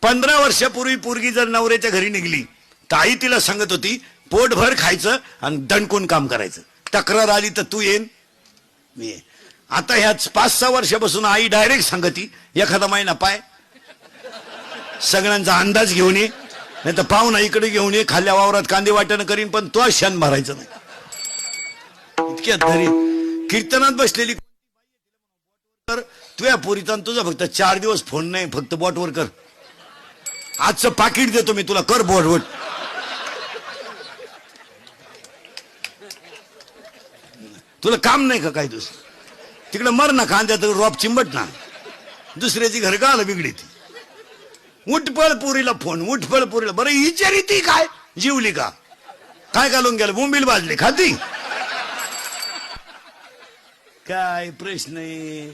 15 वर्षापूर्वी पोरगी जर नवऱ्याच्या घरी निघली तर आई तिला सांगत होती पोटभर खायचं आणि दणकून काम करायचं. तक्रार आली तर तू येईन मी येईन. आता ह्याच 5-6 वर्षापासून आई डायरेक्ट सांगती एखादा महिना पाय, सगळ्यांचा अंदाज घेऊन ये, नाही तर पाहुणा इकडे घेऊन ये, खाल्ल्या वावरात कांदे वाटणं करीन पण तो क्षण भरायचं नाही. इतक्या धरी कीर्तनात बसलेली तर तुझ्या पोरीचा तुझा फक्त 4 दिवस फोन नाही, फक्त बॉटवर कर. आजचं पाकिट देतो मी तुला, कर बॉटवर. तुला काम नाही का काय दुसरं? तिकडे मर ना, कांद्यात रॉप चिंबट ना, दुसऱ्याची घर का आलं बिगडी ती. उठपळ पुरीला फोन, उठपळ पुरीला. बरं विचारी ती काय जीवली का काय घालून गेलं, बोंबील भाजली खाती काय प्रश्न आहे?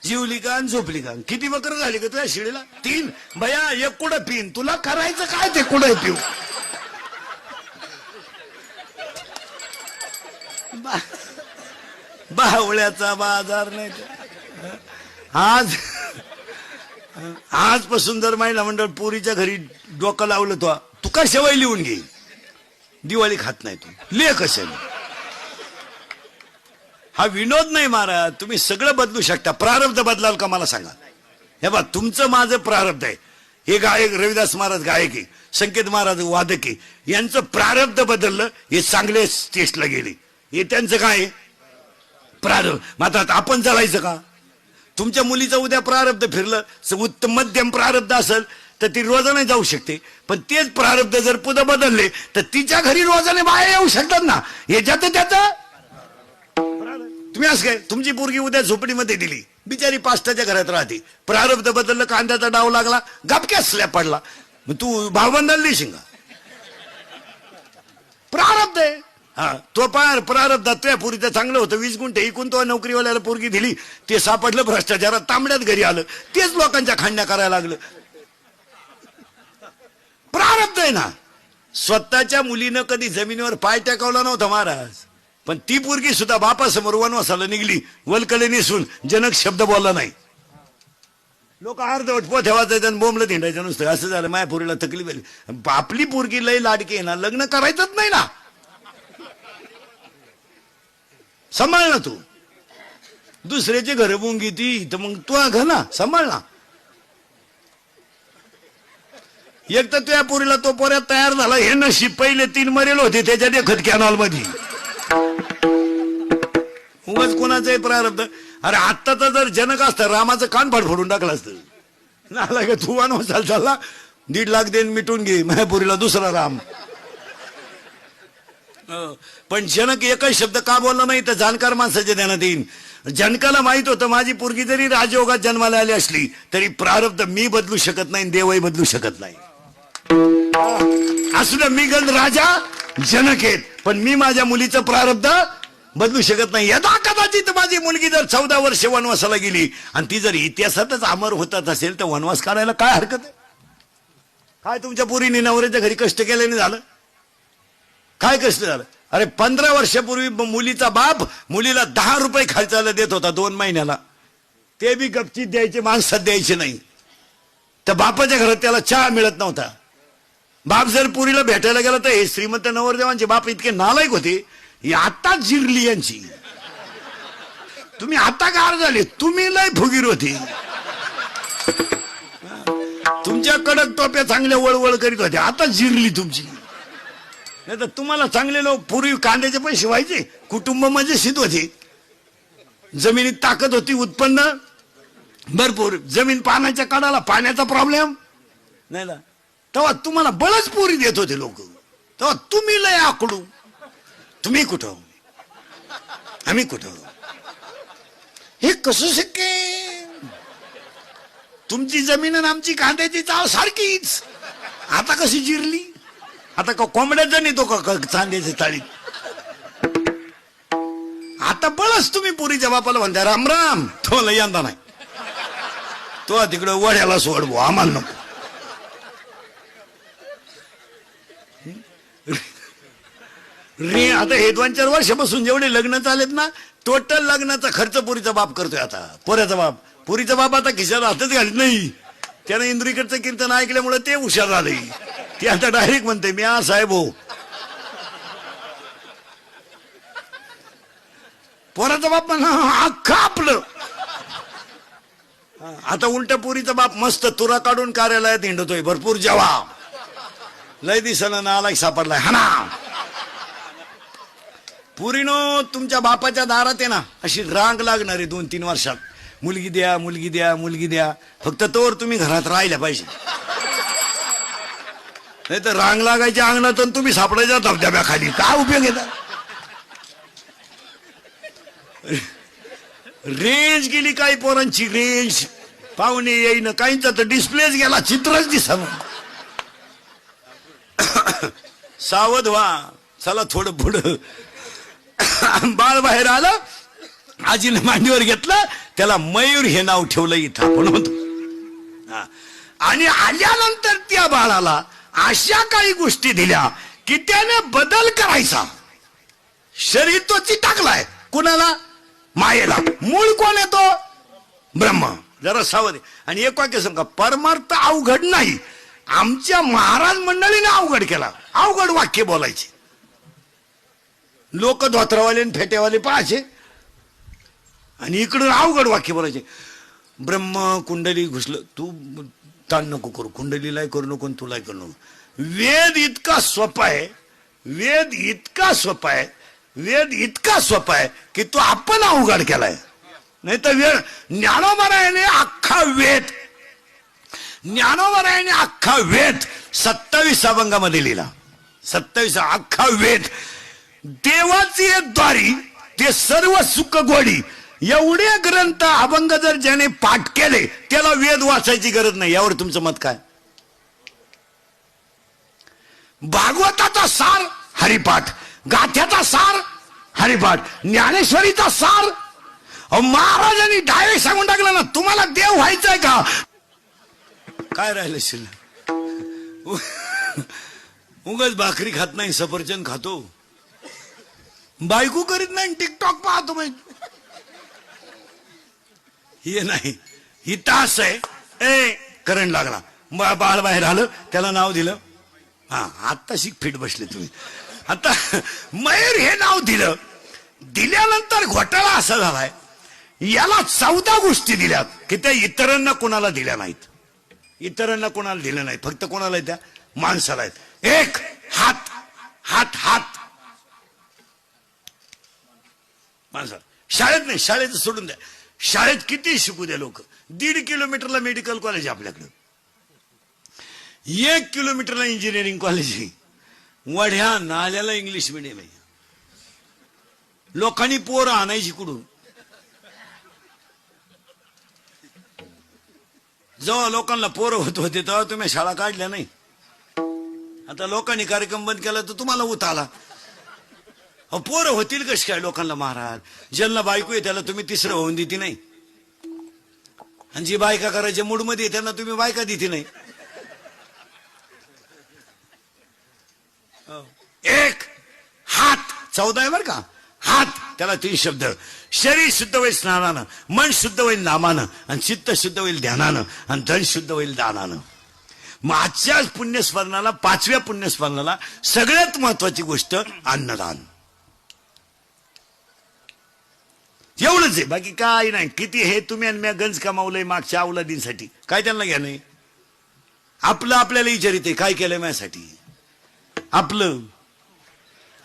जीवली का आणि झोपली का? किती बकर झाली का तुझ्या शिडीला? 3. बया एक कुठं पिन, तुला करायचं काय ते कुठं पिऊ? बावळ्याचा बाजार नाही. आजपासून जर महिला मंडळ पुरीच्या घरी डोकं लावलं तो तू का शेवय लिहून घे. दिवाळी खात नाही तू, ले कशाने? हा विनोद नाही महाराज, तुम्ही सगळं बदलू शकता. प्रारब्ध बदलाल का मला सांगा? हे बा तुमचं माझं प्रारब्ध आहे. हे गायक रविदास महाराज गायक आहे, संकेत महाराज वादक आहे, यांचं प्रारब्ध बदललं, हे चांगले स्टेजला गेले. हे त्यांचं काय प्रारब्ध. मात्र आपण चालायचं का? तुमच्या मुलीचं उद्या प्रारब्ध फिरलं, उत्तम मध्यम प्रारब्ध असेल तर ती रोजाने जाऊ शकते. पण तेच प्रारब्ध जर पुढे बदलले तर तिच्या घरी रोजाने बाहेर येऊ शकतात ना. याच्यात त्याचं तुम्ही असं काय, तुमची पोरगी उद्या झोपडीमध्ये दिली, बिचारी 5टाच्या घरात राहते, प्रारब्ध बदललं, कांद्याचा डाव लागला, गपक्यात स्लॅब पडला, मग तू भावबंधाला देशील का? प्रारब्ध आहे. हा तो प्रारब्धात तुझ्या पोरीचं चांगलं होतं, 20 गुंठे इकून तो नोकरीवाल्याला पोरगी दिली, ते सापडलं भ्रष्टाचारात, तांबड्यात घरी आलं, तेच लोकांच्या खांड्या करायला लागलं. प्रारब्ध आहे ना. स्वतःच्या मुलीनं कधी जमिनीवर पाय टेकवला नव्हता महाराज, पण ती पोरगी सुद्धा बापासमोर वनवासाला निघली, वलकले नेसून, जनक शब्द बोलला नाही. लोक अर्धवट पोथ्या वाचायचं आणि बोंबलं धिंडायचं नुसतं. असं झालं, माझ्या पोरीला तकलीफ आली. आपली पोरगी लय लाडकी आहे ना, लग्न करायचंच नाही ना. सांभाळ ना तू. दुसऱ्याचे घर बुंगी ती तर मग तू घ ना, सांभाळ ना. एक तर तुझ्या पोरीला तो पोऱ्यात तयार झाला, हे नशीब. पहिले 3 मरेल होते त्याच्या देखत कॅनॉल मध्ये. उगाच कोणाचंही प्रारब्ध. अरे आत्ताचा जर जनक असतं रामाचं कान फोडून टाकलं असतं. नाला का तू वनवासाला चालला, 1.5 लाख देऊन मिटून घे माझ्या पोरीला दुसरा राम. पण जनक एकच शब्द का बोलला नाही तर जाणकार माणसाच्या ध्यानात येईन. जनकाला माहित होतं माझी पोरगी जरी राजयोगात जन्माला आली असली तरी प्रारब्ध मी बदलू शकत नाही, देवही बदलू शकत नाही. असू द्या मी गंध राजा जनक आहेत, पण मी माझ्या मुलीचं प्रारब्ध बदलू शकत नाही. यदा कदाचित माझी मुलगी जर 14 वर्ष वनवासाला गेली आणि ती जर इतिहासातच अमर होतात असेल तर वनवास करायला काय हरकत आहे? काय तुमच्या पोरीने नवऱ्याच्या घरी कष्ट केल्याने झालं? काय कष्ट झालं? अरे 15 वर्षापूर्वी मुलीचा बाप मुलीला 10 रुपये खर्चाला देत होता 2 महिन्याला, ते बी गपचीत द्यायचे, माणसात द्यायचे नाही. तर बापाच्या घरात त्याला चहा मिळत नव्हता. बाप जर पुरीला भेटायला गेला तर हे श्रीमंत नवरदेवांचे बाप इतके नालायक होते, ही आता जिरली यांची. तुम्ही आता गार झाले, तुम्ही लय फुगीर होते. तुमच्या कडक टोप्या चांगल्या वळवळ करीत होत्या, आता जिरली तुमची. नाही तर तुम्हाला चांगले लोक पूर्वी कांद्याचे पैसे व्हायचे, कुटुंब मजेशीर होते, जमिनीत ताकद होती, उत्पन्न भरपूर, जमीन पाण्याच्या कडाला, पाण्याचा प्रॉब्लेम नाही ना. तेव्हा तुम्हाला बळच पोरी देत होते लोक. तेव्हा तुम्ही लय आकडू. तुम्ही कुठं, आम्ही कुठं? हे कसं शक्य? तुमची जमीन आणि आमची कांद्याची चाव सारखीच. आता कशी जिरली? आता का कोंबड्याचा नाही तो का चांद्याची ताळी? आता बळच तुम्ही पुरीच्या बापाला म्हणता राम राम, तो लय यंदा नाही, तो तिकडे वड्याला सोडवो, आम्हाला नको. रे आता हे 2-4 वर्षापासून जेवढे लग्न चालेत ना, टोटल लग्नाचा खर्च पुरीचा बाप करतोय. आता पोऱ्याचा बाप, पुरीचा बाप आता खिशाला हातच घालत नाही. त्यानं इंद्रिकडचं कीर्तन ऐकल्यामुळे ते हुशार झाले. ते आता डायरेक्ट म्हणते मी साहेब हो. पोराचा बाप म्हणा अख्खा आपलं. आता उलट पुरीचा बाप मस्त तुरा काढून कार्यालयात हिंडतोय भरपूर जेवा. लय दिसना नालायक सापडलाय हा ना. पुरीनो तुमच्या बापाच्या दारात आहे ना अशी रांग लागणार आहे 2-3 वर्षात. मुलगी द्या मुलगी द्या मुलगी द्या. फक्त तोवर तुम्ही घरात राहिल्या पाहिजे. नाही तर रांग लागायच्या अंगणातून तुम्ही सापडायच्या धबधब्याखाली काय उपयोग येतात. रेंज गेली काही पोरांची रेंज पाहुणे येईन काहींचा तर डिस्प्लेच गेला चित्रच दिसत. सावध व्हा. चला थोडं पुढं. बाळ बाहेर आलं आजीने मांडीवर घेतलं त्याला मयूर हे नाव ठेवलं इथं आपण होतो. आणि आल्यानंतर त्या बाळाला अशा काही गोष्टी दिल्या की त्याने बदल करायचा. शरीर तो चिटाकलाय कुणाला मायेला. मूळ कोण येतो ब्रह्म. जरा सावध. आणि एक वाक्य सांगा परमार्थ अवघड नाही. आमच्या महाराज मंडळीने अवघड केला. अवघड वाक्य बोलायचे. लोक धोत्रावाले आणि फेट्यावाले पाहायचे आणि इकडून अवघड वाक्य बोलायचे. ब्रह्म कुंडली घुसलं तू ताण नको करू कुंडलीलाही करू नको तुलाही करू नको. वेद इतका सोपा आहे. वेद इतका सोपा आहे. वेद इतका सोपा आहे की तो आपण अवघड केलाय. नाही तर वेळ ज्ञानोबरायाने अख्खा वेद 27 अभंगामध्ये लिहिला. 27 अख्खा वेद. देवाची एक द्वारी ते सर्व सुख गोडी एवढे ग्रंथ अभंग जर ज्याने पाठ केले त्याला वेद वाचायची गरज नाही. यावर तुमचं मत काय. भागवताचा सार हरिपाठ. गाथ्याचा सार हरिपाठ. ज्ञानेश्वरीचा सार. महाराजांनी डायरेक्ट सांगून टाकलं ना तुम्हाला देव व्हायचंय का. काय राहिलं शिल्लक. उगाच भाकरी खात नाही सफरचंद खातो. बायको करीत नाही टिकटॉक पाहतो. हे नाही ही तास आहे. ए करंट लागला बाळ बाहेर आलं त्याला नाव दिलं. हा आता शिक फिट बसले तुम्ही. आता मयूर हे नाव दिलं. दिल्यानंतर घोटाळा असा झालाय याला 14 गोष्टी दिल्यात की त्या इतरांना कोणाला दिल्या नाहीत. इतरांना कोणाला दिल्या नाहीत फक्त कोणाला त्या माणसाला आहेत. एक हात. हात हात माणसा. शाळेत नाही शाळेत सोडून द्या. शाळेत किती शिकू द्या लोक. 1.5 किलोमीटरला मेडिकल कॉलेज आहे आपल्याकडे. 1 किलोमीटरला इंजिनिअरिंग कॉलेज आहे. वढ्या नाल्याला इंग्लिश मिडियम आहे. लोकांनी पोरं आणायची कुठून. जेव्हा लोकांना पोरं होत होते तेव्हा तुम्ही शाळा काढल्या नाही. आता लोकांनी कार्यक्रम बंद केला तर तुम्हाला उत आला. पोरं होतील कशी काय लोकांना महाराज. ज्यांना बायको आहे त्याला तुम्ही तिसरं होऊन देते नाही. आणि जी बायका करायच्या मूडमध्ये त्यांना तुम्ही बायका देते नाही. एक हात 14 आहे बर का. हात त्याला 3 शब्द. शरीर शुद्ध होईल स्नानानं. मन शुद्ध होईल नामानं. आणि चित्त शुद्ध होईल ध्यानानं. आणि धन शुद्ध होईल दानानं. मग आजच्या पुण्यस्मरणाला 5व्या पुण्यस्मरणाला सगळ्यात महत्वाची गोष्ट अन्नदान. एवढंच आहे बाकी काय नाही. किती हे तुम्ही आणि मी गंज कमावलंय मागच्या अवलादींसाठी काय त्यांना घ्या नाही. आपलं आपल्याला विचारित आहे काय केलंय माझ्यासाठी आपलं.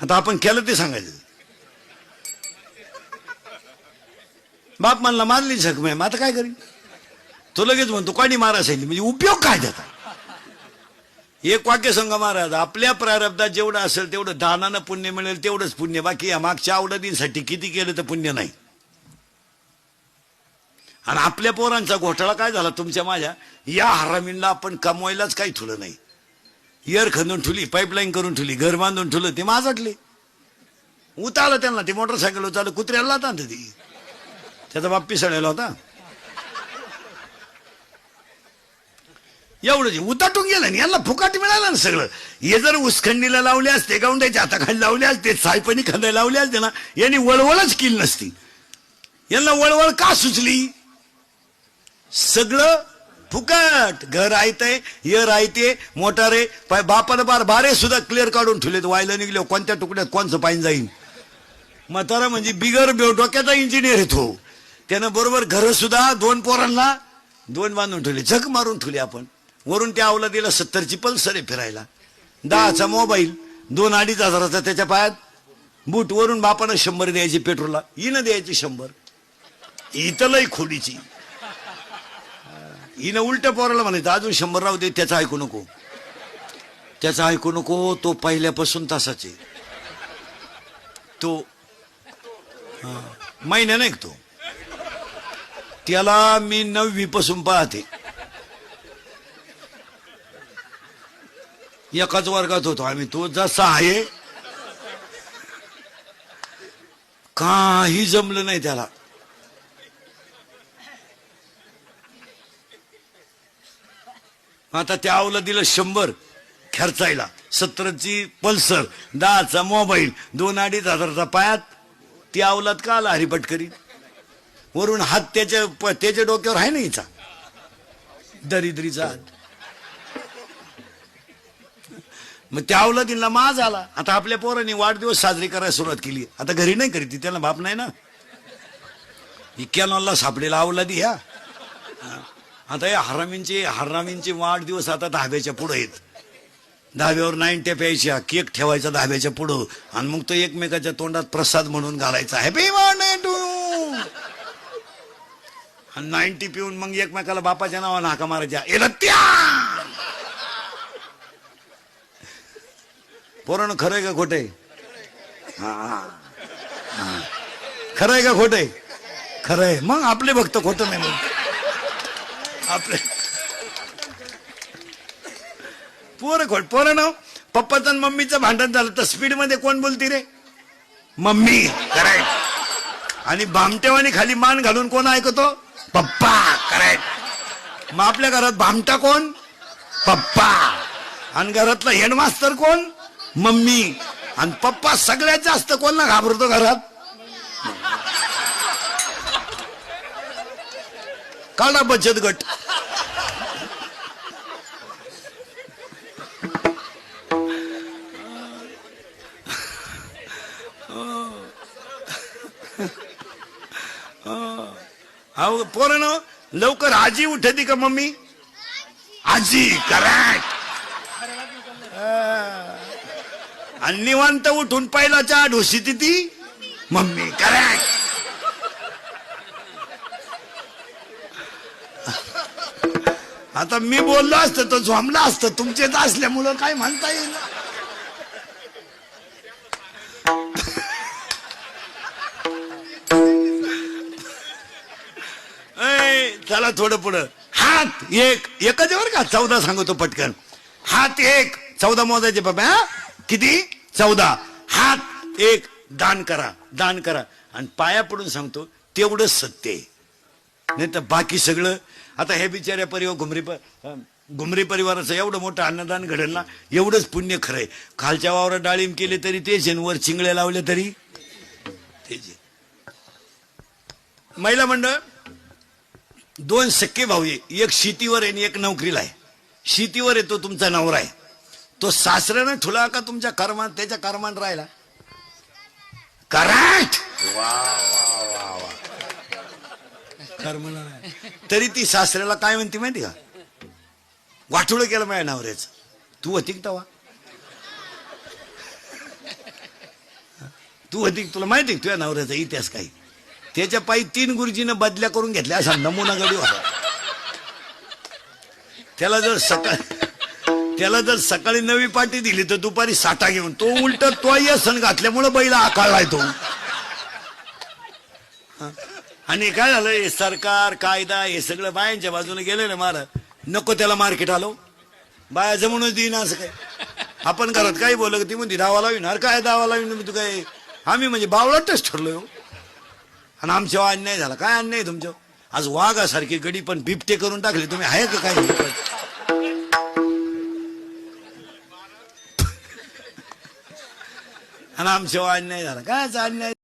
आता आपण केलं ते सांगायचं. बाप म्हणला मारली जखम आहे. मग आता काय करीन. तो लगेच म्हणतो काणी मारा सांगितली म्हणजे उपयोग काय त्याचा. एक वाक्य सांगा महाराज. आपल्या प्रारब्धात जेवढं असेल तेवढं दानानं पुण्य मिळेल तेवढंच पुण्य. बाकी या मागच्या अवलादींसाठी किती केलं तर पुण्य नाही. आणि आपल्या पोरांचा घोटाळा काय झाला तुमच्या माझ्या. या हरामींना आपण कमवायलाच काही ठुलं नाही. इयर खंदून ठुली पाईपलाईन करून ठुली घर बांधून ठुलं ते माझटले. उतारलं त्यांना. ते मोटरसायकल उतारलं कुत्र्याला होता ती. त्याचा बाप पिसळलेला होता. एवढं उताटून गेलं आणि यांना फुकाट मिळालं ना सगळं. हे जर उसखंडीला लावले असते गावंड्याच्या हाताखाली लावले असते सायपणी खंदायला लावले असते ना यांनी वळवळच केली नसती. यांना वळवळ का सुचली. सगळं फुकट घर आयतंय, यर आयते, मोटार आहे, बापानं बारे सुद्धा क्लिअर काढून ठेवलेत. व्हायला निघले कोणत्या तुकड्यात कोणचं पाणी जाईन. म्हातारा म्हणजे बिगर डोक्याचा इंजिनियर आहे तो. त्यानं बरोबर घर सुद्धा 2 पोरांना 2 बांधून ठेवले, झक मारून ठेवले. आपण वरून त्या अवलादीला 70ची पल्सर आहे फिरायला, 10चा मोबाईल, 2-2.5 हजाराचा त्याच्या पायात बूट. वरून बापानं 100 द्यायची पेट्रोलला, हिनं द्यायची 100. इथं लई खोडीची. हिनं उलट्या पोराला म्हणायचं अजून 100 राहू दे, त्याचं ऐकू नको, त्याचं ऐकू नको. तो पहिल्यापासून तसाच आहे. तो महिन्या नाही तो. त्याला मी 9वी पासून पाहते. एकाच वर्गात होतो आम्ही. तो जसा आहे काही जमलं नाही त्याला. आता त्या आवला दिलं 100 खर्चायला, 70ची पल्सर, 10चा मोबाईल, 2-2.5 हजाराचा पायात. ती अवलाद का आला हरिपट करी. वरून हात त्याच्या डोक्यावर आहे ना हिचा, दरिद्रीचा हात. मग त्या अवलादीला माज आला. आता आपल्या पोरांनी वाढदिवस साजरी करायला सुरुवात केली. आता घरी नाही करीत, त्याला बाप नाही ना. इक्यानॉलला सापडेला अवलादी ह्या. आता या हरामींचे वाढदिवस आता धाब्याच्या पुढे आहेत. धाब्यावर 90 प्यायच्या, केक ठेवायचा धाब्याच्या पुढं, आणि मग तो एकमेकाच्या तोंडात प्रसाद म्हणून घालायचा, हॅपी बर्थडे टू. आणि 90 पिऊन मग एकमेकाला बापाच्या नावानं हाका मारायच्या, एला त्या. पोरानं खरंय का खोटंय? खरंय का खोटंय? खरंय. मग आपले भक्त खोटं नाही मग आपले पोरानं पप्पाचं आणि मम्मीचं भांडण झालं तर स्पीड मध्ये कोण बोलती रे? मम्मी. करेक्ट. आणि भामटेवानी खाली मान घालून कोण ऐकतो? पप्पा. करेक्ट. मग आपल्या घरात भामटा कोण? पप्पा. आणि घरातला हेडमास्तर कोण? मम्मी. आणि पप्पा सगळ्यात जास्त कोणला घाबरतो घरात? काढा बचत गट. पोरानं लवकर आजी उठती का मम्मी? आजी. करेक्ट. आणि निवांत उठून पहिला चहा ढोसीती ती मम्मी. करेक्ट. आता मी बोललो असतं तो झोंबला असतं, तुमचेच असल्यामुळं काय म्हणता येईल. चला थोडं पुढं. हात एकच वर का 14 सांगतो पटकन. हात 1, 14 मोजायचे बाबा. किती? 14. हात 1, दान करा, दान करा. आणि पाया पडून सांगतो तेवढंच सत्य आहे, नाही तर बाकी सगळं. आता हे बिचाऱ्या घुमरी परिवाराचं एवढं मोठं अन्नदान घडेल ना, एवढंच पुण्य खरंय. खालच्या वावरात डाळिंब केले तरी तेच, वर चिंगळ्या लावल्या तरी तेच. महिला मंडळ 2 सख्खे भाऊ आहे, एक शेतीवर आहे आणि एक नोकरीला आहे. शेतीवर आहे तो तुमचा नवरा आहे. तो सासऱ्यानं ठुला का तुमच्या कर्मात, त्याच्या कर्मात राहिला? करेक्ट. तरी ती सासऱ्याला काय म्हणते माहिती का? वाटोळं केलं माझ्या नवऱ्याचं. तू होती तवा? तू होती? तुला माहिती तुझ्या नवऱ्याचा इतिहास काही? त्याच्या पायी 3 गुरुजीनं बदल्या करून घेतल्या, असा नमुना गडी होता. त्याला जर सकाळी 9वी पाटी दिली तर दुपारी 60 घेऊन तो उलट तो सण घातल्यामुळे बैला आकाळलाय तो. आणि काय झालं, सरकार कायदा हे सगळं बायांच्या बाजूने गेले ना. महाराज नको त्याला मार्केट आलो, बाया जमूनच देईन असं काय. आपण घरात काही बोललं ती म्हणते दावा लाविणार. काय दावा लावीन तू? काय आम्ही म्हणजे बावळटच ठरलोय. आणि आमच्या अन्याय झाला. काय अन्याय तुमच्या? आज वाघासारखी गडी पण बिबटे करून टाकले तुम्ही. आहे का काय? आणि आमच्या अन्याय झाला. काय अन्याय?